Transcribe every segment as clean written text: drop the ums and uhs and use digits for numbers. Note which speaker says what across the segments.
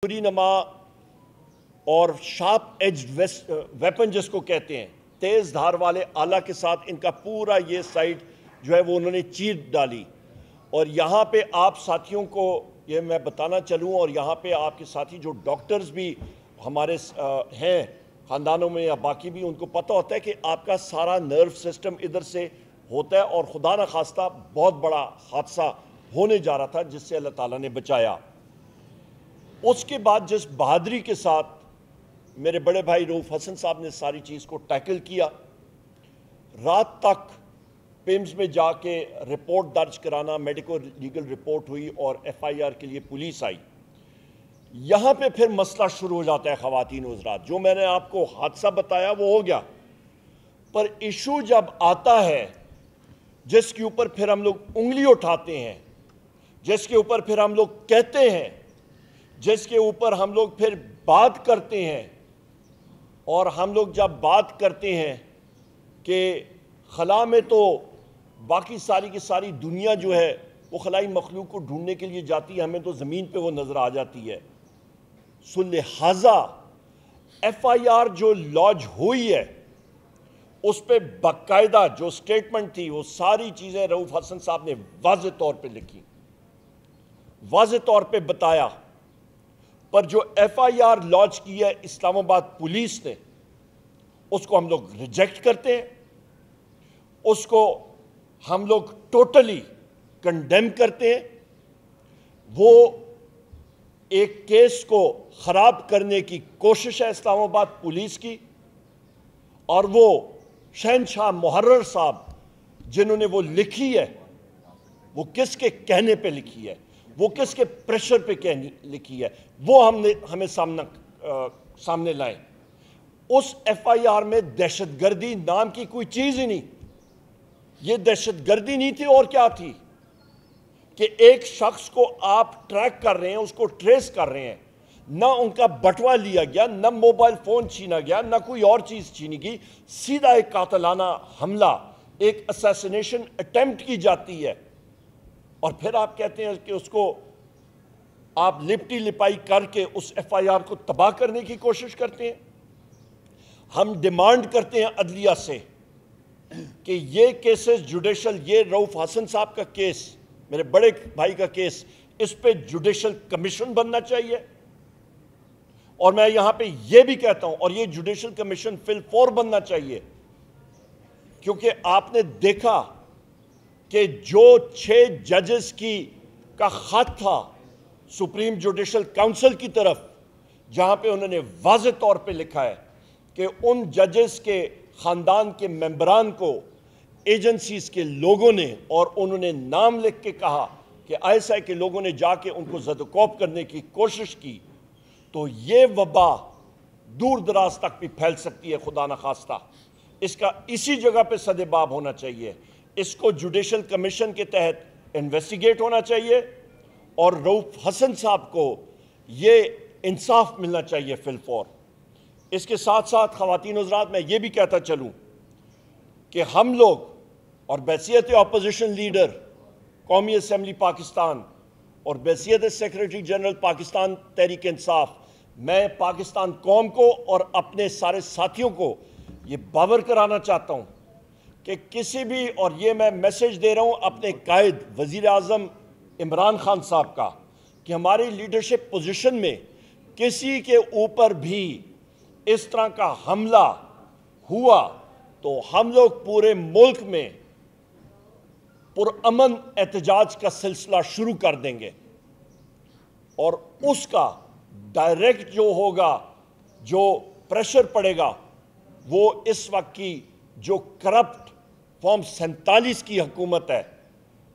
Speaker 1: چھری نما اور شارپ ایجڈ ویپن جس کو کہتے ہیں، تیز دھار والے آلہ کے ساتھ ان کا پورا یہ سائٹ جو ہے وہ انہوں نے چیر ڈالی۔ اور یہاں پہ آپ ساتھیوں کو یہ میں بتانا چلوں، اور یہاں پہ آپ کے ساتھی جو ڈاکٹرز بھی ہمارے ہیں خاندانوں میں یا باقی بھی، ان کو پتہ ہوتا ہے کہ آپ کا سارا نرو سسٹم ادھر سے ہوتا ہے، اور خدا نخواستہ بہت بڑا حادثہ ہونے جا رہا تھا جس سے اللہ تعالیٰ نے بچایا۔ اس کے بعد جس بہادری کے ساتھ میرے بڑے بھائی رؤوف حسن صاحب نے ساری چیز کو ٹیکل کیا، رات تک پیمز میں جا کے رپورٹ درج کرانا، میڈیکل لیگل رپورٹ ہوئی اور ایف آئی آر کے لیے پولیس آئی۔ یہاں پہ پھر مسئلہ شروع ہو جاتا ہے خواتین و حضرات۔ جو میں نے آپ کو حادثہ بتایا وہ ہو گیا، پر ایشو جب آتا ہے جس کے اوپر پھر ہم لوگ انگلی اٹھاتے ہیں، جس کے اوپر پھر ہم لوگ کہتے ہیں، جس کے اوپر ہم لوگ پھر بات کرتے ہیں، اور ہم لوگ جب بات کرتے ہیں کہ خلا میں تو باقی ساری کی ساری دنیا جو ہے وہ خلائی مخلوق کو ڈھونڈنے کے لیے جاتی ہے، ہمیں تو زمین پہ وہ نظر آ جاتی ہے۔ سو لہٰذا ایف آئی آر جو لانچ ہوئی ہے اس پہ باقاعدہ جو سٹیٹمنٹ تھی وہ ساری چیزیں رؤوف حسن صاحب نے واضح طور پہ لکھی، واضح طور پہ بتایا۔ پر جو ایف آئی آر لانچ کی ہے اسلام آباد پولیس نے، اس کو ہم لوگ ریجیکٹ کرتے ہیں، اس کو ہم لوگ ٹوٹلی کنڈیم کرتے ہیں۔ وہ ایک کیس کو خراب کرنے کی کوشش ہے اسلام آباد پولیس کی، اور وہ شہنشاہ محرر صاحب جنہوں نے وہ لکھی ہے، وہ کس کے کہنے پہ لکھی ہے، وہ کس کے پریشر پہ لکھی ہے، وہ ہمیں سامنے لائیں۔ اس ایف آئی آر میں دہشت گردی نام کی کوئی چیز ہی نہیں۔ یہ دہشت گردی نہیں تھی، اور کیا تھی کہ ایک شخص کو آپ ٹریک کر رہے ہیں، اس کو ٹریس کر رہے ہیں، نہ ان کا بٹوا لیا گیا، نہ موبائل فون چھینا گیا، نہ کوئی اور چیز چھینی گئی، سیدھا ایک قاتلانہ حملہ، ایک اسیسینیشن اٹیمپٹ کی جاتی ہے، اور پھر آپ کہتے ہیں کہ اس کو آپ لپٹی لپائی کر کے اس ایف آئی آر کو تباہ کرنے کی کوشش کرتے ہیں۔ ہم ڈیمانڈ کرتے ہیں عدلیہ سے کہ یہ کیسز جوڈیشل، یہ رؤوف حسن صاحب کا کیس، میرے بڑے بھائی کا کیس، اس پہ جوڈیشل کمیشن بننا چاہیے۔ اور میں یہاں پہ یہ بھی کہتا ہوں، اور یہ جوڈیشل کمیشن فی الفور بننا چاہیے، کیونکہ آپ نے دیکھا کہ جو 6 ججز کا خط تھا سپریم جوڈیشل کاؤنسل کی طرف، جہاں پہ انہوں نے واضح طور پہ لکھا ہے کہ ان ججز کے خاندان کے ممبران کو ایجنسیز کے لوگوں نے، اور انہوں نے نام لکھ کے کہا کہ ایسا ہے کہ لوگوں نے جا کے ان کو زد و کوب کرنے کی کوشش کی، تو یہ وبا دور دراز تک بھی پھیل سکتی ہے خدا نخواستہ۔ اس کا اسی جگہ پہ سد باب ہونا چاہیے، اس کو جوڈیشل کمیشن کے تحت انویسٹیگیٹ ہونا چاہیے، اور رؤوف حسن صاحب کو یہ انصاف ملنا چاہیے فی الفور۔ اس کے ساتھ ساتھ خواتین و حضرات میں یہ بھی کہتا چلوں کہ ہم لوگ، اور بحیثیت اپوزیشن لیڈر قومی اسمبلی پاکستان اور بحیثیت سیکریٹری جنرل پاکستان تحریک انصاف، میں پاکستان قوم کو اور اپنے سارے ساتھیوں کو یہ باور کرانا چاہتا ہوں کہ کسی بھی، اور یہ میں میسیج دے رہا ہوں اپنے قائد وزیر اعظم عمران خان صاحب کا، کہ ہماری لیڈرشپ پوزیشن میں کسی کے اوپر بھی اس طرح کا حملہ ہوا تو ہم لوگ پورے ملک میں پرامن احتجاج کا سلسلہ شروع کر دیں گے، اور اس کا ڈائریکٹ جو ہوگا، جو پریشر پڑے گا، وہ اس وقت کی جو کرپٹ فارم 47 کی حکومت ہے،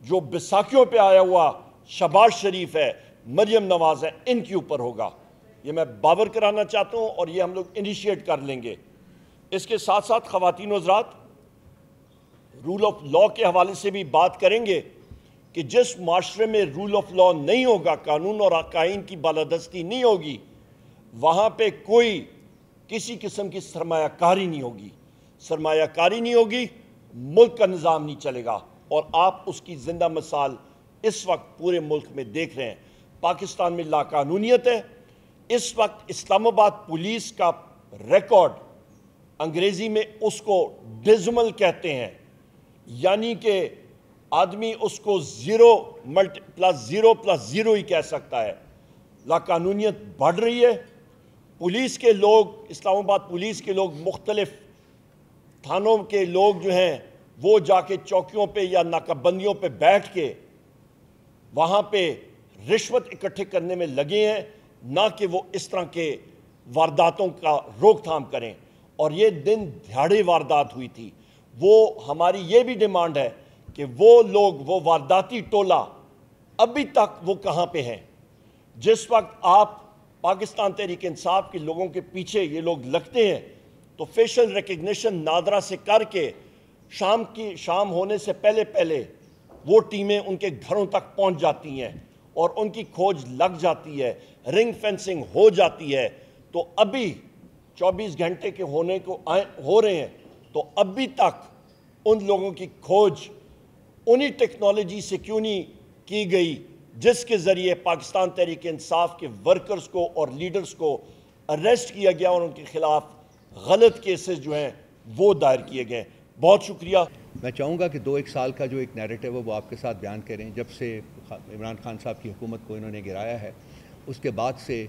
Speaker 1: جو بیساکھیوں پہ آیا ہوا شہباز شریف ہے، مریم نواز ہے، ان کے اوپر ہوگا۔ یہ میں باور کرانا چاہتا ہوں، اور یہ ہم لوگ انیشیٹ کر لیں گے۔ اس کے ساتھ ساتھ خواتین و حضرات، رول آف لا کے حوالے سے بھی بات کریں گے کہ جس معاشرے میں رول آف لا نہیں ہوگا، قانون اور آئین کی بالادستی نہیں ہوگی، وہاں پہ کوئی کسی قسم کی سرمایہ کاری نہیں ہوگی، سرمایہ کاری نہیں ہوگی، ملک کا نظام نہیں چلے گا، اور آپ اس کی زندہ مثال اس وقت پورے ملک میں دیکھ رہے ہیں۔ پاکستان میں لا قانونیت ہے، اس وقت اسلام آباد پولیس کا ریکارڈ انگریزی میں اس کو ڈزمل کہتے ہیں، یعنی کہ آدمی اس کو 0+0+0 ہی کہہ سکتا ہے۔ لاقانونیت بڑھ رہی ہے۔ پولیس کے لوگ، اسلام آباد پولیس کے لوگ، مختلف تھانوں کے لوگ جو ہیں وہ جا کے چوکیوں پہ یا ناکہ بندیوں پہ بیٹھ کے وہاں پہ رشوت اکٹھے کرنے میں لگے ہیں، نہ کہ وہ اس طرح کے وارداتوں کا روک تھام کریں۔ اور یہ دن دہاڑے واردات ہوئی تھی۔ وہ ہماری یہ بھی ڈیمانڈ ہے کہ وہ لوگ، وہ وارداتی ٹولہ ابھی تک وہ کہاں پہ ہیں؟ جس وقت آپ پاکستان تحریک انصاف کے لوگوں کے پیچھے یہ لوگ لگتے ہیں تو فیشل ریکگنیشن نادرا سے کر کے شام ہونے سے پہلے وہ ٹیمیں ان کے گھروں تک پہنچ جاتی ہیں اور ان کی کھوج لگ جاتی ہے، رنگ فینسنگ ہو جاتی ہے۔ تو ابھی 24 گھنٹے کے ہو رہے ہیں تو ابھی تک ان لوگوں کی کھوج انہی ٹیکنالوجی سے کیوں نہیں کی گئی جس کے ذریعے پاکستان تحریک انصاف کے ورکرز کو اور لیڈرز کو اریسٹ کیا گیا اور ان کے خلاف غلط کیسز جو ہیں وہ دائر کیے گئے۔ بہت شکریہ۔
Speaker 2: میں چاہوں گا کہ 2-1 سال کا جو ایک نیریٹو ہے وہ آپ کے ساتھ بیان کریں۔ جب سے عمران خان صاحب کی حکومت کو انہوں نے گرایا ہے، اس کے بعد سے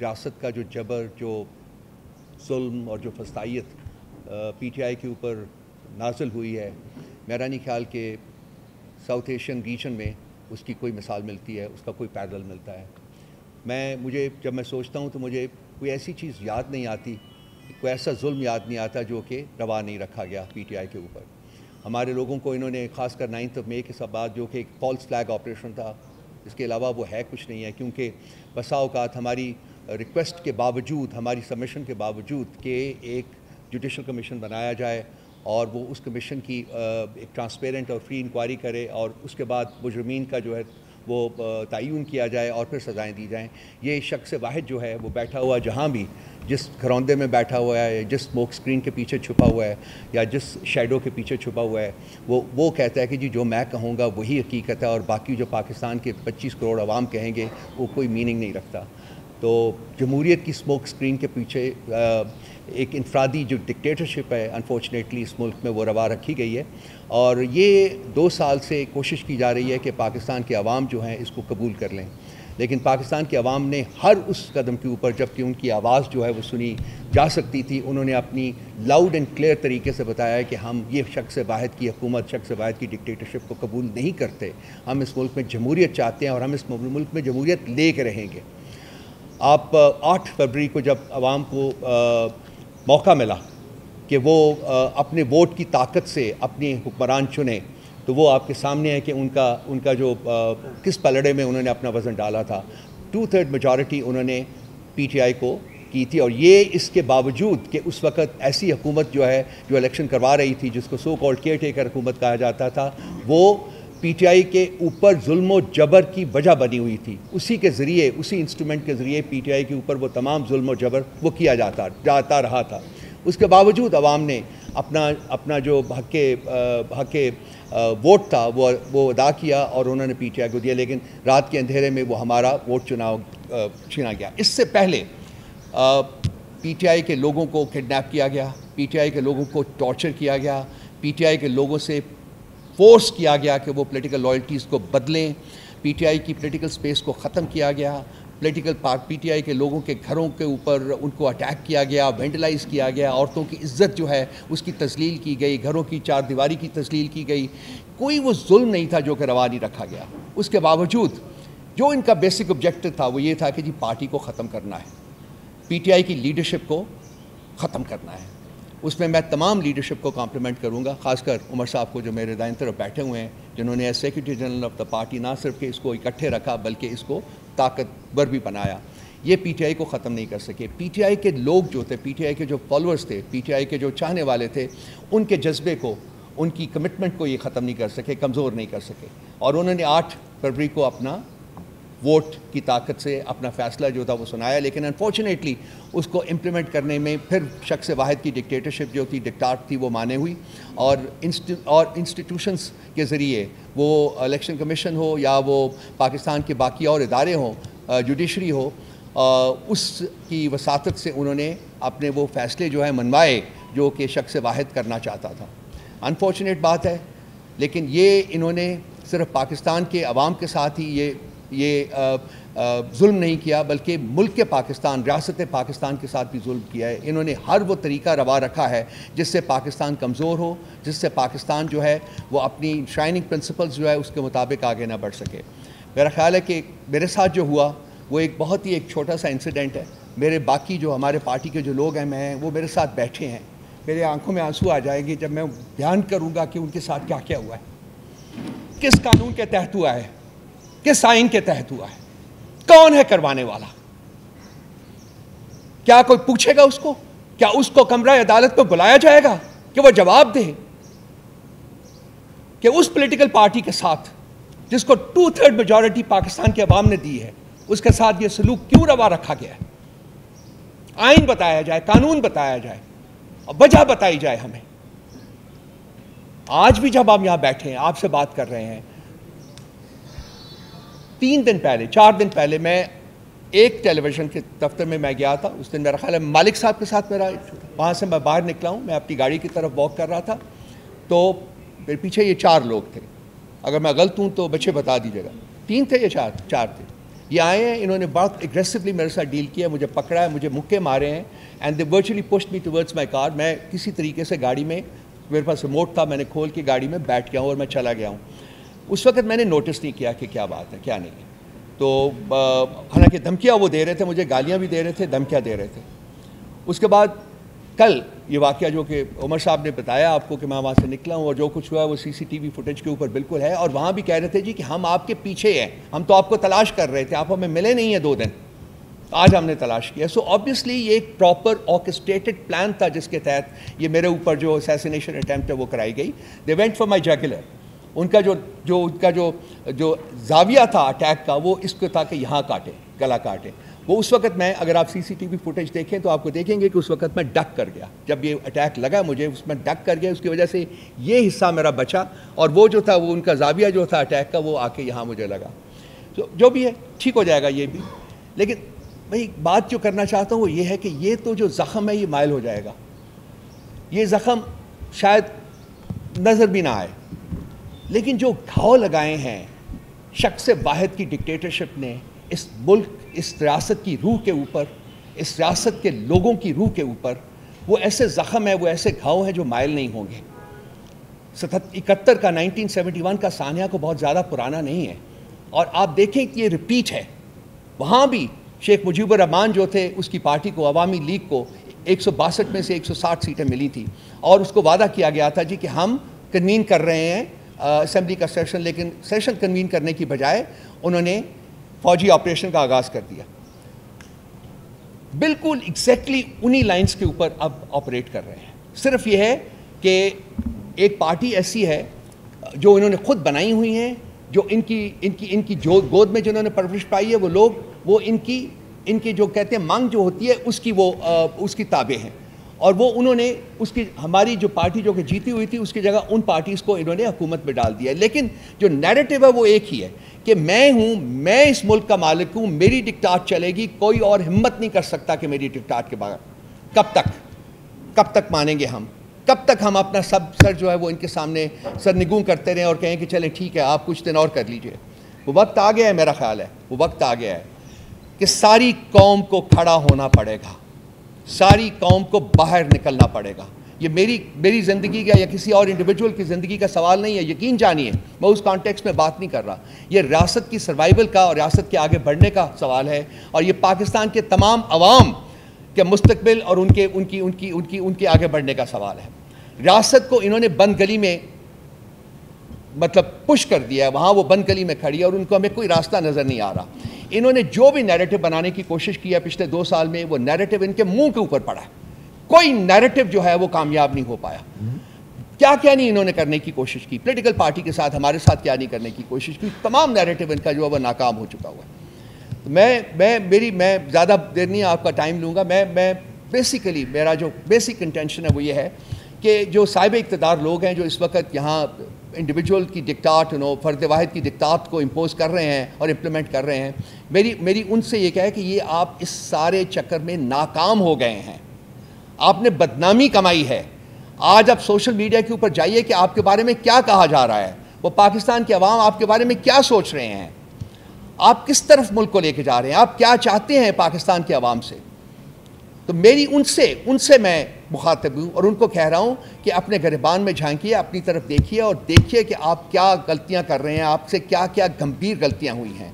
Speaker 2: ریاست کا جو جبر، جو ظلم اور جو فسطائیت پی ٹی آئی کے اوپر نازل ہوئی ہے، میرا نہیں خیال کہ ساؤتھ ایشین ریجن میں اس کی کوئی مثال ملتی ہے، اس کا کوئی پیرل ملتا ہے۔ جب میں سوچتا ہوں تو مجھے کوئی ایسی چیز یاد نہیں آتی، کوئی ایسا ظلم یاد نہیں آتا جو کہ روا نہیں رکھا گیا پی ٹی آئی کے اوپر۔ ہمارے لوگوں کو انہوں نے خاص کر 9 مئی کے بعد، جو کہ ایک فالس فلیگ آپریشن تھا، اس کے علاوہ وہ ہے کچھ نہیں ہے، کیونکہ بسا اوقات ہماری ریکویسٹ کے باوجود، ہماری سبمیشن کے باوجود کہ ایک جوڈیشل کمیشن بنایا جائے اور وہ اس کمیشن کی ایک ٹرانسپیرنٹ اور فری انکوائری کرے اور اس کے بعد مجرمین کا جو ہے وہ تعین کیا جائے اور پھر سزائیں دی جائیں، یہ شخص واحد جو ہے وہ بیٹھا ہوا جہاں بھی، جس گھروندے میں بیٹھا ہوا ہے، جس اسموک اسکرین کے پیچھے چھپا ہوا ہے یا جس شیڈو کے پیچھے چھپا ہوا ہے، وہ کہتا ہے کہ جی جو میں کہوں گا وہی حقیقت ہے، اور باقی جو پاکستان کے 25 کروڑ عوام کہیں گے وہ کوئی میننگ نہیں رکھتا۔ تو جمہوریت کی اسموک اسکرین کے پیچھے ایک انفرادی جو ڈکٹیٹرشپ ہے، انفارچونیٹلی اس ملک میں وہ روا رکھی گئی ہے، اور یہ 2 سال سے کوشش کی جا رہی ہے کہ پاکستان کے عوام جو ہیں اس کو قبول کر لیں، لیکن پاکستان کے عوام نے ہر اس قدم کے اوپر، جب کہ ان کی آواز جو ہے وہ سنی جا سکتی تھی، انہوں نے اپنی لاؤڈ اینڈ کلیئر طریقے سے بتایا ہے کہ ہم یہ شخص واحد کی حکومت، شخص واحد کی ڈکٹیٹرشپ کو قبول نہیں کرتے، ہم اس ملک میں جمہوریت چاہتے ہیں اور ہم اس ملک میں جمہوریت لے کے رہیں گے۔ آپ 8 فروری کو جب عوام کو موقع ملا کہ وہ اپنے ووٹ کی طاقت سے اپنی حکمران چنیں، تو وہ آپ کے سامنے ہے کہ ان کا جو کس پلڑے میں انہوں نے اپنا وزن ڈالا تھا۔ 2/3 میجارٹی انہوں نے پی ٹی آئی کو کی تھی، اور یہ اس کے باوجود کہ اس وقت ایسی حکومت جو ہے جو الیکشن کروا رہی تھی، جس کو سو کالڈ کیئر ٹیکر حکومت کہا جاتا تھا، وہ پی ٹی آئی کے اوپر ظلم و جبر کی وجہ بنی ہوئی تھی۔ اسی کے ذریعے، اسی انسٹرومنٹ کے ذریعے پی ٹی آئی کے اوپر وہ تمام ظلم و جبر وہ کیا جاتا رہا تھا۔ اس کے باوجود عوام نے اپنا جو حق ووٹ تھا وہ ادا کیا اور انہوں نے پی ٹی آئی کو دیا، لیکن رات کے اندھیرے میں وہ ہمارا ووٹ چھینا گیا۔ اس سے پہلے پی ٹی آئی کے لوگوں کو کڈنیپ کیا گیا، پی ٹی آئی کے لوگوں کو ٹارچر کیا گیا، پی ٹی آئی کے لوگوں سے فورس کیا گیا کہ وہ پولیٹیکل لائلٹیز کو بدلیں، پی ٹی آئی کی پولیٹیکل سپیس کو ختم کیا گیا، پی ٹی آئی کے لوگوں کے گھروں کے اوپر ان کو اٹیک کیا گیا، وینڈلائز کیا گیا، عورتوں کی عزت جو ہے اس کی تذلیل کی گئی، گھروں کی 4 دیواری کی تذلیل کی گئی۔ کوئی وہ ظلم نہیں تھا جو کہ روا نہیں رکھا گیا۔ اس کے باوجود جو ان کا بیسک آبجیکٹو تھا وہ یہ تھا کہ جی پارٹی کو ختم کرنا ہے، پی ٹی آئی کی لیڈرشپ کو ختم کرنا ہے۔ اس میں تمام لیڈرشپ کو کمپلیمنٹ کروں گا، خاص کر عمر صاحب کو جو میرے دائیں طرف بیٹھے ہوئے ہیں، جنہوں نے as secretary general of the party نہ صرف کہ اس کو اکٹھے رکھا بلکہ اس کو طاقتور بھی بنایا۔ یہ پی ٹی آئی کو ختم نہیں کر سکے۔ پی ٹی آئی کے لوگ جو تھے، پی ٹی آئی کے جو فالوورز تھے، پی ٹی آئی کے جو چاہنے والے تھے، ان کے جذبے کو، ان کی کمٹمنٹ کو یہ ختم نہیں کر سکے، کمزور نہیں کر سکے، اور انہوں نے 8 فروری کو اپنا ووٹ کی طاقت سے اپنا فیصلہ جو تھا وہ سنایا، لیکن انفارچونیٹلی اس کو امپلیمنٹ کرنے میں پھر شخص واحد کی ڈکٹیٹرشپ جو تھی، ڈکٹاٹ تھی، وہ مانے ہوئی، اور انسٹیٹیوشنز کے ذریعے، وہ الیکشن کمیشن ہو یا وہ پاکستان کے باقی اور ادارے ہوں، جوڈیشری ہو، اس کی وساطت سے انہوں نے اپنے وہ فیصلے جو ہیں منوائے جو کہ شخص واحد کرنا چاہتا تھا. انفارچونیٹ بات ہے، لیکن یہ انہوں نے صرف پاکستان کے عوام کے ساتھ ہی یہ ظلم نہیں کیا، بلکہ ملک پاکستان، ریاست پاکستان کے ساتھ بھی ظلم کیا ہے. انہوں نے ہر وہ طریقہ روا رکھا ہے جس سے پاکستان کمزور ہو، جس سے پاکستان جو ہے وہ اپنی شائننگ پرنسپلز جو ہے اس کے مطابق آگے نہ بڑھ سکے. میرا خیال ہے کہ میرے ساتھ جو ہوا وہ ایک بہت ہی ایک چھوٹا سا انسیڈنٹ ہے. میرے باقی جو ہمارے پارٹی کے جو لوگ ہیں وہ میرے ساتھ بیٹھے ہیں. میرے آنکھوں میں آنسو آ جائیں گے جب میں بیان کروں گا کہ ان کے ساتھ کیا کیا ہوا ہے، کس قانون کے تحت ہوا ہے، کس آئین کے تحت ہوا ہے، کون ہے کروانے والا. کیا کوئی پوچھے گا اس کو؟ کیا اس کو کمرہ عدالت پہ بلایا جائے گا کہ وہ جواب دے کہ اس پولیٹیکل پارٹی کے ساتھ جس کو 2/3 میجورٹی پاکستان کے عوام نے دی ہے اس کے ساتھ یہ سلوک کیوں روا رکھا گیا ہے؟ آئین بتایا جائے، قانون بتایا جائے اور وجہ بتائی جائے ہمیں. آج بھی جب ہم یہاں بیٹھے ہیں آپ سے بات کر رہے ہیں، 4 دن پہلے میں ایک ٹیلی ویژن کے دفتر میں گیا تھا. اس دن میرا خیال ہے مالک صاحب کے ساتھ وہاں سے میں باہر نکلا ہوں، میں اپنی گاڑی کی طرف واک کر رہا تھا، تو میرے پیچھے یہ 4 لوگ تھے. اگر میں غلط ہوں تو بچے بتا دیجیے گا. 3 تھے یا 4 تھے. یہ آئے ہیں، انہوں نے بہت اگریسولی میرے ساتھ ڈیل کیا، مجھے پکڑا ہے، مجھے مکے مارے ہیں. And they virtually pushed me towards my car. میں کسی طریقے سے گاڑی میں، میرے پاس ریموٹ تھا، میں نے کھول کے گاڑی میں بیٹھ گیا ہوں اور میں چلا گیا ہوں. اس وقت میں نے نوٹس نہیں کیا کہ کیا بات ہے کیا نہیں. تو حالانکہ دھمکیاں وہ دے رہے تھے، مجھے گالیاں بھی دے رہے تھے، دھمکیاں دے رہے تھے. اس کے بعد کل یہ واقعہ جو کہ عمر صاحب نے بتایا آپ کو کہ میں وہاں سے نکلا ہوں اور جو کچھ ہوا ہے وہ CCTV فوٹیج کے اوپر بالکل ہے. اور وہاں بھی کہہ رہے تھے جی کہ ہم آپ کے پیچھے ہیں، ہم تو آپ کو تلاش کر رہے تھے، آپ ہمیں ملے نہیں ہیں 2 دن، آج ہم نے تلاش کیا. سو آبویسلی یہ ایک پراپر آرکسٹریٹڈ پلان تھا جس کے تحت یہ میرے اوپر جو اسیسینیشن اٹیمپٹ ہے وہ کرائی گئی. They went for my jugular. ان کا جو زاویہ تھا اٹیک کا وہ اس کو تھا کہ یہاں کاٹے، گلا کاٹے. وہ اس وقت میں، اگر آپ CCTV فوٹیج دیکھیں تو آپ کو دیکھیں گے کہ اس وقت میں ڈک کر گیا. جب یہ اٹیک لگا مجھے اس میں ڈک کر گیا، اس کی وجہ سے یہ حصہ میرا بچا، اور وہ جو تھا وہ ان کا زاویہ جو تھا اٹیک کا وہ آ کے یہاں مجھے لگا. تو جو بھی ہے ٹھیک ہو جائے گا یہ بھی. لیکن بھائی بات جو کرنا چاہتا ہوں وہ یہ ہے کہ یہ تو جو زخم ہے یہ مائل ہو جائے گا. یہ زخم شاید نظر بھی نہ آئے، لیکن جو گھاؤ لگائے ہیں شخص واحد کی ڈکٹیٹرشپ نے اس ملک، اس ریاست کی روح کے اوپر، اس ریاست کے لوگوں کی روح کے اوپر، وہ ایسے زخم ہیں، وہ ایسے گھاؤ ہیں جو مائل نہیں ہوں گے. 71 کا 1971 کا سانحہ کو بہت زیادہ پرانا نہیں ہے، اور آپ دیکھیں کہ یہ ریپیٹ ہے. وہاں بھی شیخ مجیب الرحمان جو تھے، اس کی پارٹی کو، عوامی لیگ کو 162 میں سے 160 سیٹیں ملی تھی، اور اس کو وعدہ کیا گیا تھا جی کہ ہم کنوین کر رہے ہیں اسمبلی کا سیشن، لیکن سیشن کنوین کرنے کی بجائے انہوں نے فوجی آپریشن کا آغاز کر دیا. بالکل ایگزیکٹلی انہی لائنز کے اوپر اب آپریٹ کر رہے ہیں. صرف یہ ہے کہ ایک پارٹی ایسی ہے جو انہوں نے خود بنائی ہوئی ہیں، جو ان کی جو گود میں جنہوں نے پرورش پائی ہے، وہ لوگ وہ ان کی جو کہتے ہیں مانگ جو ہوتی ہے اس کی تابع ہیں. اور وہ انہوں نے ہماری جو پارٹی جو کہ جیتی ہوئی تھی اس کی جگہ ان پارٹیز کو انہوں نے حکومت میں ڈال دیا ہے. لیکن جو نیریٹو ہے وہ ایک ہی ہے کہ میں اس ملک کا مالک ہوں، میری ڈکٹاٹ چلے گی، کوئی اور ہمت نہیں کر سکتا کہ میری ڈکٹاٹ کے بغیر. کب تک مانیں گے ہم؟ کب تک ہم اپنا سر جو ہے وہ ان کے سامنے سرنگوں کرتے رہیں اور کہیں کہ چلیں ٹھیک ہے آپ کچھ دن اور کر لیجئے؟ وہ وقت آ گیا ہے، میرا خیال ہے وہ وقت آ گیا ہے کہ ساری قوم کو کھڑا ہونا پڑے گا، ساری قوم کو باہر نکلنا پڑے گا. یہ میری زندگی کا یا کسی اور انڈیویجول کی زندگی کا سوال نہیں ہے، یقین جانیے میں اس کانٹیکس میں بات نہیں کر رہا. یہ ریاست کی سروائیول کا اور ریاست کے آگے بڑھنے کا سوال ہے، اور یہ پاکستان کے تمام عوام کے مستقبل اور ان کے آگے بڑھنے کا سوال ہے. ریاست کو انہوں نے بند گلی میں مطلب پش کر دیا ہے، وہاں وہ بند گلی میں کھڑی ہے اور ان کو ہمیں کوئی راستہ نظر نہیں آ رہا. انہوں نے جو بھی نیریٹو بنانے کی کوشش کی ہے پچھلے 2 سال میں، وہ نیریٹو ان کے منہ کے اوپر پڑا ہے. کوئی نیریٹو جو ہے وہ کامیاب نہیں ہو پایا. کیا نہیں انہوں نے کرنے کی کوشش کی، پولیٹیکل پارٹی کے ساتھ ہمارے ساتھ کیا نہیں کرنے کی کوشش کی، تمام نیریٹو ان کا جو ہے وہ ناکام ہو چکا ہوا ہے. میں زیادہ دیر نہیں آپ کا ٹائم لوں گا. میں بیسیکلی میرا جو بیسک انٹینشن ہے وہ یہ ہے کہ جو صاحب اقتدار لوگ ہیں جو اس وقت یہاں انڈیویجول کی ڈکٹاٹ فرد واحد کی ڈکٹاٹ کو امپوز کر رہے ہیں اور امپلیمنٹ کر رہے ہیں. میری ان سے یہ کہے کہ یہ آپ اس سارے چکر میں ناکام ہو گئے ہیں, آپ نے بدنامی کمائی ہے. آج آپ سوشل میڈیا کے اوپر جائیے کہ آپ کے بارے میں کیا کہا جا رہا ہے, وہ پاکستان کے عوام آپ کے بارے میں کیا سوچ رہے ہیں, آپ کس طرف ملک کو لے کے جا رہے ہیں, آپ کیا چاہتے ہیں پاکستان کے عوام سے. تو میری ان سے میں مخاطب ہوں اور ان کو کہہ رہا ہوں کہ اپنے گریبان میں جھانکیے, اپنی طرف دیکھیے اور دیکھیے کہ آپ کیا غلطیاں کر رہے ہیں, آپ سے کیا کیا گمبھیر غلطیاں ہوئی ہیں,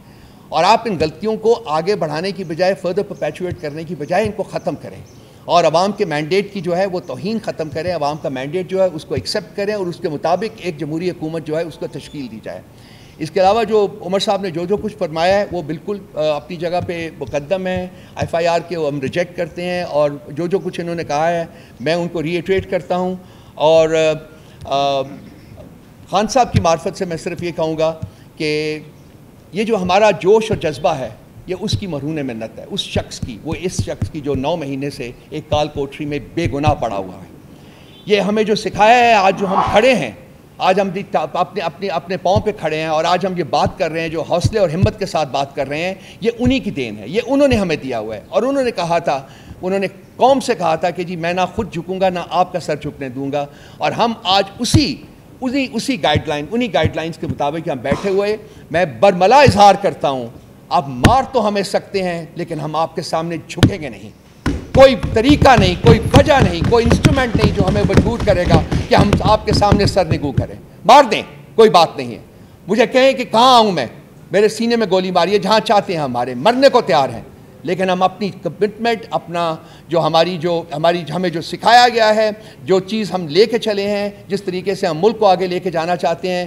Speaker 2: اور آپ ان غلطیوں کو آگے بڑھانے کی بجائے فردر پرپیچویٹ کرنے کی بجائے ان کو ختم کریں, اور عوام کے مینڈیٹ کی جو ہے وہ توہین ختم کریں. عوام کا مینڈیٹ جو ہے اس کو ایکسیپٹ کریں اور اس کے مطابق ایک جمہوری حکومت جو ہے اس کو تشکیل دی جائے. اس کے علاوہ جو عمر صاحب نے جو کچھ فرمایا ہے وہ بالکل اپنی جگہ پہ مقدم ہے. FIR کے ہم ریجیکٹ کرتے ہیں, اور جو کچھ انہوں نے کہا ہے میں ان کو ری ایٹریٹ کرتا ہوں. اور خان صاحب کی معرفت سے میں صرف یہ کہوں گا کہ یہ جو ہمارا جوش اور جذبہ ہے یہ اس کی مرہون منت ہے, اس شخص کی جو 9 مہینے سے ایک کال کوٹری میں بے گناہ پڑا ہوا ہے. یہ ہمیں جو سکھایا ہے, آج جو ہم کھڑے ہیں, آج ہم اپنے پاؤں پہ کھڑے ہیں اور آج ہم یہ بات کر رہے ہیں, جو حوصلے اور ہمت کے ساتھ بات کر رہے ہیں, یہ انہی کی دین ہے, یہ انہوں نے ہمیں دیا ہوا ہے. اور انہوں نے کہا تھا, انہوں نے قوم سے کہا تھا کہ جی میں نہ خود جھکوں گا نہ آپ کا سر جھکنے دوں گا. اور ہم آج اسی گائیڈ لائنز کے مطابق ہم بیٹھے ہوئے. میں برملا اظہار کرتا ہوں, آپ مار تو ہمیں سکتے ہیں لیکن ہم آپ کے سامنے جھکیں گے نہیں. کوئی طریقہ نہیں, کوئی وجہ نہیں, کوئی انسٹرومنٹ نہیں جو ہمیں مجبور کرے گا کہ ہم آپ کے سامنے سر نگو کریں. مار دیں, کوئی بات نہیں ہے. مجھے کہیں کہ کہاں آؤں میں, میرے سینے میں گولی ماری ہے, جہاں چاہتے ہیں ہمارے مرنے کو تیار ہیں. لیکن ہم اپنی کمٹمنٹ, اپنا ہمیں جو سکھایا گیا ہے, جو چیز ہم لے کے چلے ہیں, جس طریقے سے ہم ملک کو آگے لے کے جانا چاہتے ہیں,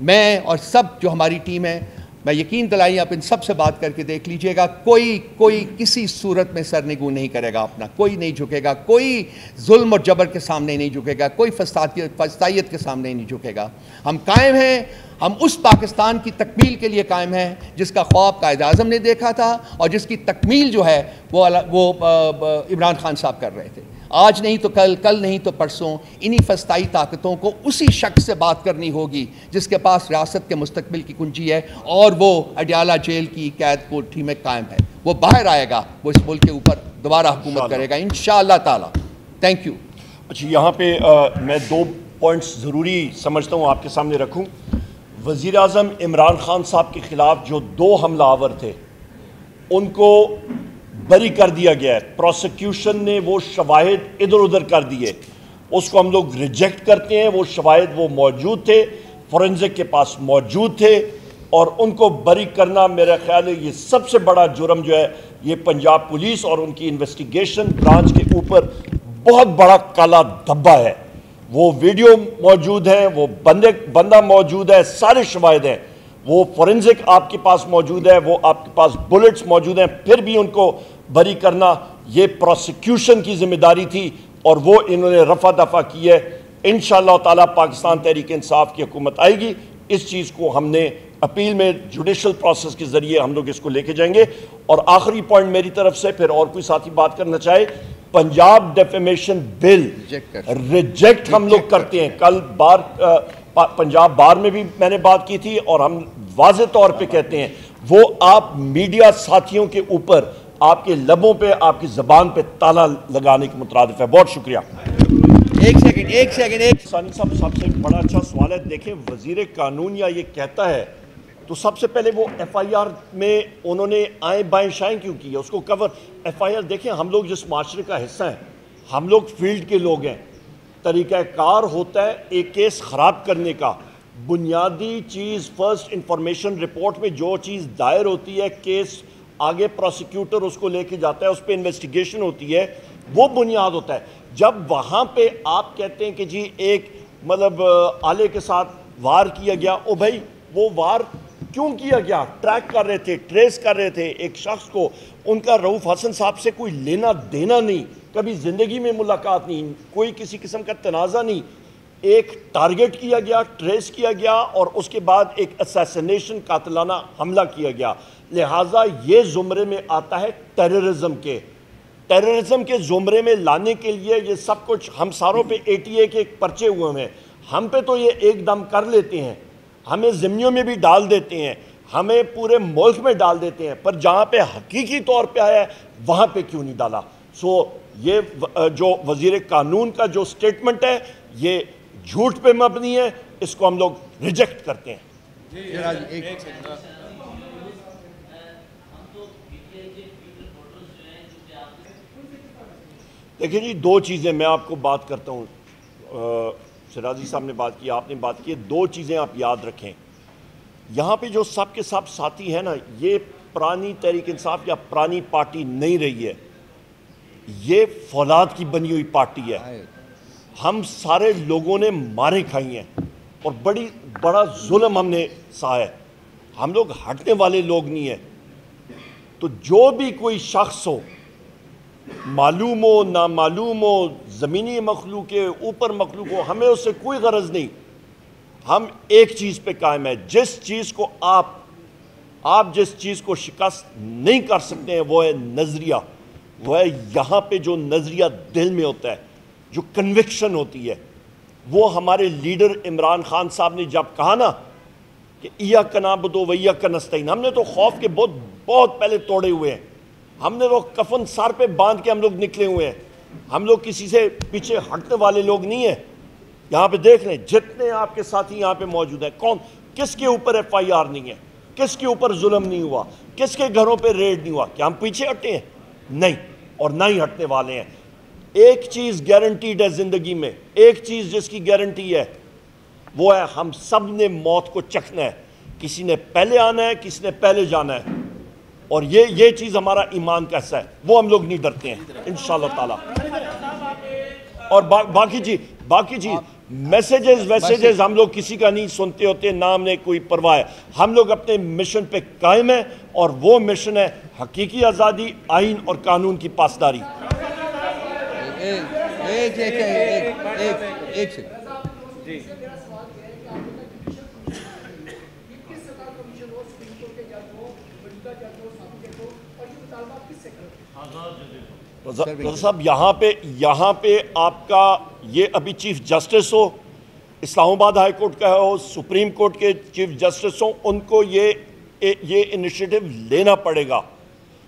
Speaker 2: میں اور سب جو ہماری ٹیم ہے, میں یقین دلائی آپ ان سب سے بات کر کے دیکھ لیجئے گا, کوئی کسی صورت میں سر نگو نہیں کرے گا اپنا, کوئی نہیں جھکے گا, کوئی ظلم اور جبر کے سامنے نہیں جھکے گا, کوئی فسطائیت کے سامنے نہیں جھکے گا. ہم قائم ہیں, ہم اس پاکستان کی تکمیل کے لیے قائم ہیں جس کا خواب قائد اعظم نے دیکھا تھا, اور جس کی تکمیل جو ہے وہ عمران خان صاحب کر رہے تھے. آج نہیں تو کل نہیں تو پرسوں انہی فسطائی طاقتوں کو اسی شخص سے بات کرنی ہوگی جس کے پاس ریاست کے مستقبل کی کنجی ہے, اور وہ اڈیالہ جیل کی قید کوٹھی میں قائم ہے. وہ باہر آئے گا, وہ اس ملک کے اوپر دوبارہ حکومت کرے گا انشاءاللہ تعالی. Thank you.
Speaker 1: اچھا, یہاں پہ میں 2 پوائنٹس ضروری سمجھتا ہوں آپ کے سامنے رکھوں. وزیر اعظم عمران خان صاحب کے خلاف جو 2 حملہ آور تھے ان کو بری کر دیا گیا ہے. پروسیکیوشن نے وہ شواہد ادھر ادھر کر دیے, اس کو ہم لوگ ریجیکٹ کرتے ہیں. وہ شواہد وہ موجود تھے, فورنزک کے پاس موجود تھے, اور ان کو بری کرنا میرا خیال ہے یہ سب سے بڑا جرم جو ہے یہ پنجاب پولیس اور ان کی انویسٹیگیشن برانچ کے اوپر بہت بڑا کالا دھبا ہے. وہ ویڈیو موجود ہے, وہ بندہ موجود ہے, سارے شواہد ہیں, وہ فورنزک آپ کے پاس موجود ہے, وہ آپ کے پاس بلٹس موجود ہیں, پھر بھی ان کو بری کرنا یہ پروسیکیوشن کی ذمہ داری تھی, اور وہ انہوں نے رفع دفع کی ہے. انشاءاللہ تعالی پاکستان تحریک انصاف کی حکومت آئے گی. اس چیز کو ہم نے اپیل میں جوڈیشل پروسیس کے ذریعے ہم لوگ اس کو لے کے جائیں گے. اور آخری پوائنٹ میری طرف سے, پھر اور کوئی ساتھی بات کرنا چاہے, پنجاب ڈیفیمیشن بل ریجیکٹ ہم لوگ کرتے ہیں. کل پنجاب بار میں بھی میں نے بات کی تھی, اور ہم واضح طور پہ کہتے ہیں وہ آپ میڈیا ساتھیوں کے اوپر, آپ کے لبوں پہ, آپ کی زبان پہ تالا لگانے کے مترادف ہے. بہت شکریہ.
Speaker 2: ایک سیکنڈ
Speaker 1: ثانی صاحب, سب سے بڑا اچھا سوال ہے. دیکھیں, وزیر قانون یا یہ کہتا ہے تو سب سے پہلے وہ FIR میں انہوں نے آئیں بائیں شائیں کیوں کی ہے, اس کو کور. FIR دیکھیں, ہم لوگ جس معاشرے کا حصہ ہیں, ہم لوگ فیلڈ کے لوگ ہیں. طریقہ کار ہوتا ہے ایک کیس خراب کرنے کا. بنیادی چیز فرسٹ انفارمیشن رپورٹ میں جو چیز دائر ہوتی ہے, کیس آگے پروسیکیوٹر اس کو لے کے جاتا ہے, اس پہ انویسٹیگیشن ہوتی ہے, وہ بنیاد ہوتا ہے. جب وہاں پہ آپ کہتے ہیں کہ جی ایک آلے کے ساتھ وار کیا گیا, او بھائی وہ وار کیوں کیا گیا؟ ٹریک کر رہے تھے, ٹریس کر رہے تھے ایک شخص کو. ان کا رؤوف حسن صاحب سے کوئی لینا دینا نہیں, کبھی زندگی میں ملاقات نہیں, کوئی کسی قسم کا تنازع نہیں. ایک ٹارگٹ کیا گیا, ٹریس کیا گیا, اور اس کے بعد ایک اسیسینیشن قاتلانہ حملہ کیا گیا. لہٰذا یہ زمرے میں آتا ہے ٹیررزم کے زمرے میں لانے کے لیے یہ سب کچھ ہم ساروں پہ ATA کے پرچے ہوئے ہیں. ہم پہ تو یہ ایک دم کر لیتے ہیں, ہمیں ضمنیوں میں بھی ڈال دیتے ہیں, ہمیں پورے ملک میں ڈال دیتے ہیں, پر جہاں پہ حقیقی طور پہ آیا ہے وہاں پہ کیوں نہیں ڈالا؟ سو یہ جو وزیر قانون کا جو سٹیٹمنٹ ہے یہ جھوٹ پہ مبنی ہے, اس کو ہم لوگ ریجیکٹ کرتے ہیں. دیکھیں جی, دو چیزیں میں آپ کو بات کرتا ہوں. شرازی صاحب نے بات کی, آپ نے بات کی, دو چیزیں آپ یاد رکھیں. یہاں پہ جو سب کے سب ساتھی ہیں نا, یہ پرانی تحریک انصاف یا پرانی پارٹی نہیں رہی ہے, یہ فولاد کی بنی ہوئی پارٹی ہے. ہم سارے لوگوں نے ماریں کھائی ہیں اور بڑا ظلم ہم نے سہا ہے. ہم لوگ ہٹنے والے لوگ نہیں ہیں. تو جو بھی کوئی شخص ہو, معلوم ہو نامعلوم ہو, زمینی مخلوق ہے اوپر مخلوق ہو, ہمیں اس سے کوئی غرض نہیں. ہم ایک چیز پہ قائم ہے, جس چیز کو آپ جس چیز کو شکست نہیں کر سکتے ہیں وہ ہے نظریہ. وہ ہے یہاں پہ جو نظریہ دل میں ہوتا ہے, جو کنوکشن ہوتی ہے. وہ ہمارے لیڈر عمران خان صاحب نے جب کہا نا کہ ایاک نعبد و ایاک نستعین, ہم نے تو خوف کے بہت پہلے توڑے ہوئے ہیں. ہم نے تو کفن سر پہ باندھ کے ہم لوگ نکلے ہوئے ہیں. ہم لوگ کسی سے پیچھے ہٹنے والے لوگ نہیں ہیں. یہاں پہ دیکھ لیں جتنے آپ کے ساتھی یہاں پہ موجود ہیں, کس کے اوپر FIR نہیں ہے, کس کے اوپر ظلم نہیں ہوا, کس کے گھروں پہ ریڈ نہیں ہوا. کیا ہم پیچھے ہٹے ہیں؟ نہیں, اور نہ ہی ہٹنے والے ہیں. ایک چیز گارنٹیڈ ہے زندگی میں, ایک چیز جس کی گارنٹی ہے وہ ہے ہم سب نے موت کو چکھنا ہے. کسی نے پہلے آنا ہے, کسی نے پہلے جانا ہے. اور یہ چیز ہمارا ایمان کا حصہ ہے, وہ ہم لوگ نہیں ڈرتے ہیں انشاءاللہ تعالی. اور باقی چیز میسیجز ہم لوگ کسی کا نہیں سنتے ہوتے, نہ ہم نے کوئی پرواہ ہے. ہم لوگ اپنے مشن پہ قائم ہیں, اور وہ مشن ہے حقیقی آزادی, آئین اور قانون کی پاسداری. صاحب یہاں پہ آپ کا یہ ابھی چیف جسٹس ہو, اسلام آباد ہائی کورٹ کا ہو, سپریم کورٹ کے چیف جسٹس ہوں, ان کو یہ انیشیٹو لینا پڑے گا.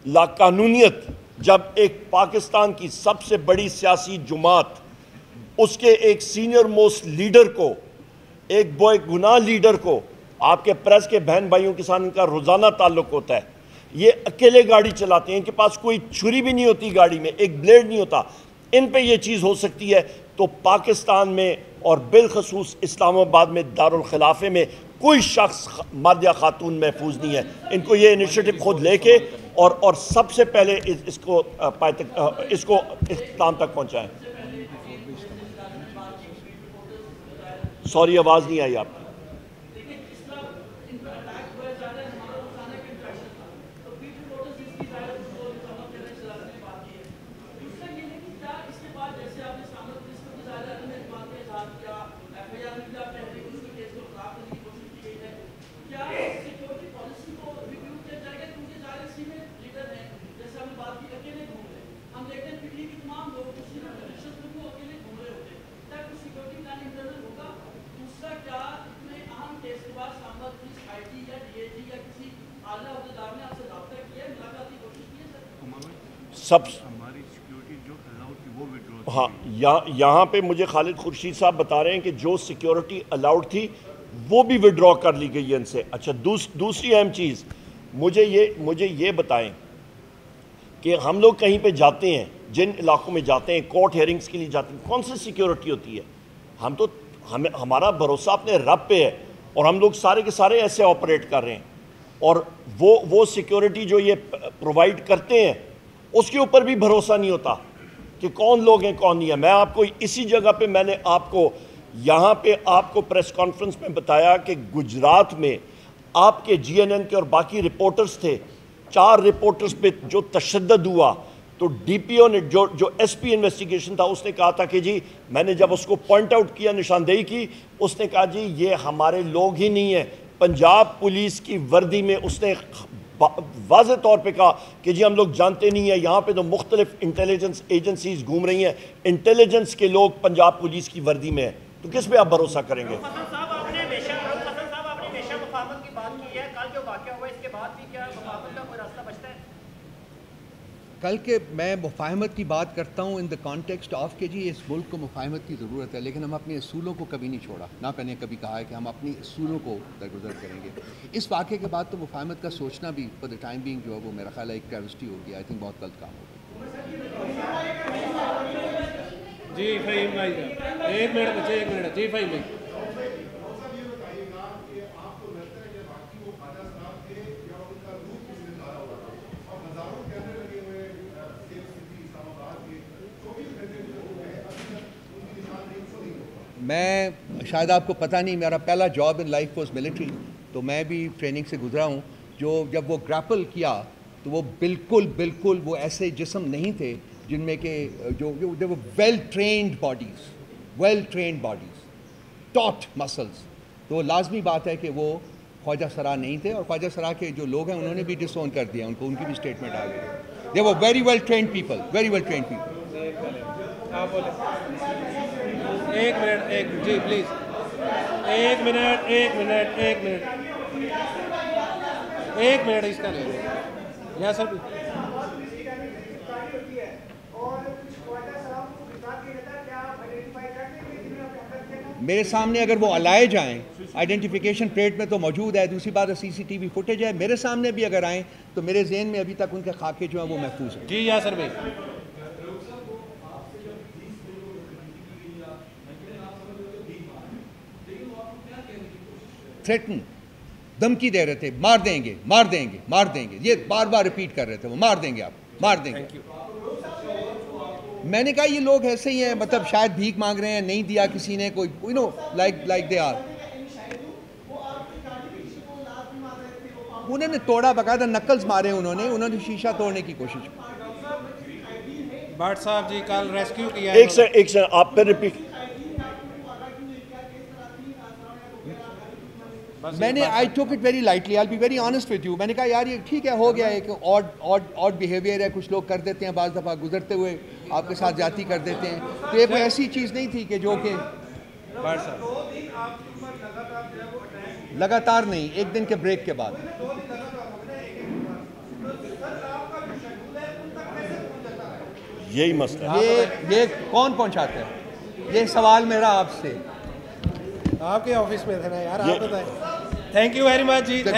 Speaker 1: لاقانونیت جب ایک پاکستان کی سب سے بڑی سیاسی جماعت, اس کے ایک سینئر موسٹ لیڈر کو, ایک بے گناہ لیڈر کو, آپ کے پریس کے بہن بھائیوں کے ساتھ ان کا روزانہ تعلق ہوتا ہے, یہ اکیلے گاڑی چلاتے ہیں, ان کے پاس کوئی چھری بھی نہیں ہوتی گاڑی میں, ایک بلیڈ نہیں ہوتا, ان پہ یہ چیز ہو سکتی ہے, تو پاکستان میں اور بالخصوص اسلام آباد میں دارالخلافے میں کوئی شخص مرد یا خاتون محفوظ نہیں ہے. ان کو یہ انیشیٹو خود لے کے اور سب سے پہلے اس کو اختتام تک پہنچائیں. سوری آواز نہیں آئی آپ کی. ہاں, یہاں پہ مجھے خالد خورشید صاحب بتا رہے ہیں کہ جو سیکیورٹی الاؤڈ تھی وہ بھی وڈرا کر لی گئی ہے ان سے. اچھا, دوسری اہم چیز مجھے یہ بتائیں کہ ہم لوگ کہیں پہ جاتے ہیں, جن علاقوں میں جاتے ہیں, کورٹ ہیئرنگز کے لیے جاتے ہیں, کون سی سیکیورٹی ہوتی ہے؟ ہمارا بھروسہ اپنے رب پہ ہے, اور ہم لوگ سارے کے سارے ایسے آپریٹ کر رہے ہیں. اور وہ سیکیورٹی جو یہ پرووائڈ کرتے ہیں اس کے اوپر بھی بھروسہ نہیں ہوتا کہ کون لوگ ہیں کون نہیں ہے. میں آپ کو اسی جگہ پہ میں نے آپ کو یہاں پہ آپ کو پریس کانفرنس میں بتایا کہ گجرات میں آپ کے GNN کے اور باقی رپورٹرز تھے, 4 رپورٹرز پہ جو تشدد ہوا, تو DPO نے جو SP انویسٹیگیشن تھا اس نے کہا تھا کہ جی, میں نے جب اس کو پوائنٹ آؤٹ کیا, نشاندہی کی, اس نے کہا جی یہ ہمارے لوگ ہی نہیں ہیں. پنجاب پولیس کی وردی میں اس نے واضح طور پہ کہا کہ جی ہم لوگ جانتے نہیں ہیں, یہاں پہ تو مختلف انٹیلیجنس ایجنسیز گھوم رہی ہیں, انٹیلیجنس کے لوگ پنجاب پولیس کی وردی میں ہیں. تو کس پہ آپ بھروسہ کریں گے؟
Speaker 3: حسن صاحب آپ نے ہمیشہ مفاہمت کی بات کی ہے، کل جو واقعہ ہوا اس کے بعد بھی کیا مفاہمت کا کوئی راستہ بچتا ہے؟
Speaker 2: کل کے میں مفاہمت کی بات کرتا ہوں ان دا کانٹیکسٹ آف کہ جی اس ملک کو مفاہمت کی ضرورت ہے، لیکن ہم اپنے اصولوں کو کبھی نہیں چھوڑا، نہ میں نے کبھی کہا ہے کہ ہم اپنی اصولوں کو درگزر کریں گے۔ اس واقعے کے بعد تو مفاہمت کا سوچنا بھی فار دا ٹائم بینگ جو ہے وہ میرا خیال ہے ایک ٹریوسٹی ہو گیا، آئی تھنک بہت غلط کام ہو گیا۔
Speaker 4: جی فہیم بھائی ایک منٹ بچے، ایک منٹ، جی فہیم بھائی۔
Speaker 2: میں شاید آپ کو پتہ نہیں، میرا پہلا job in life was military, تو میں بھی ٹریننگ سے گزرا ہوں۔ جب وہ گریپل کیا تو وہ بالکل وہ ایسے جسم نہیں تھے جن میں کہ جو ویل ٹرینڈ باڈیز ٹاٹ مسلس، تو لازمی بات ہے کہ وہ خواجہ سرا نہیں تھے، اور خواجہ سرا کے جو لوگ ہیں انہوں نے بھی ڈس اون کر دیا ان کو، ان کی بھی اسٹیٹمنٹ آ گئی۔ They were very well trained people.
Speaker 4: آپ بولیں ایک منٹ، ایک جی پلیز ایک منٹ اس کا لے لیں یا سر۔
Speaker 2: میرے سامنے اگر وہ علائے جائیں، آئیڈینٹیفیکیشن پلیٹ میں تو موجود ہے، دوسری بات سی سی ٹی وی فوٹیج ہے، میرے سامنے بھی اگر آئیں تو میرے ذہن میں ابھی تک ان کے خاکے جو ہیں وہ محفوظ ہیں۔
Speaker 4: جی یاسر بھائی۔
Speaker 2: تھریٹن، دھمکی دے رہے تھے، مار دیں گے، یہ بار بار ریپیٹ کر رہے تھے، وہ مار دیں گے، آپ مار دیں گے۔ میں نے کہا یہ لوگ ایسے ہی ہیں، مطلب شاید بھیک مانگ رہے ہیں، نہیں دیا کسی نے، کوئی لائک دے آر۔ انہوں نے توڑا، باقاعدہ نکلز مارے، انہوں نے شیشہ توڑنے کی کوشش کی۔
Speaker 4: بٹ صاحب جی کل ریسکیو کیا،
Speaker 1: ایک سیکنڈ آپ پہ ریپیٹ۔
Speaker 2: میں نے I took it very lightly, I'll be very honest with you۔ میں نے کہا یار یہ ٹھیک ہے، ہو گیا ہے کہ odd behavior ہے، کچھ لوگ کر دیتے ہیں، بعض دفعہ گزرتے ہوئے آپ کے ساتھ زیادتی کر دیتے ہیں، تو یہ کوئی ایسی چیز نہیں تھی کہ جو کہ لگاتار نہیں، ایک دن کے بریک کے بعد۔
Speaker 1: یہی مسئلہ ہے۔
Speaker 2: یہ کون پہنچاتا ہے؟ یہ سوال میرا آپ سے۔
Speaker 4: آپ کے آفس میں تھے نا یار، آپ بتائیں۔ Thank you very much G.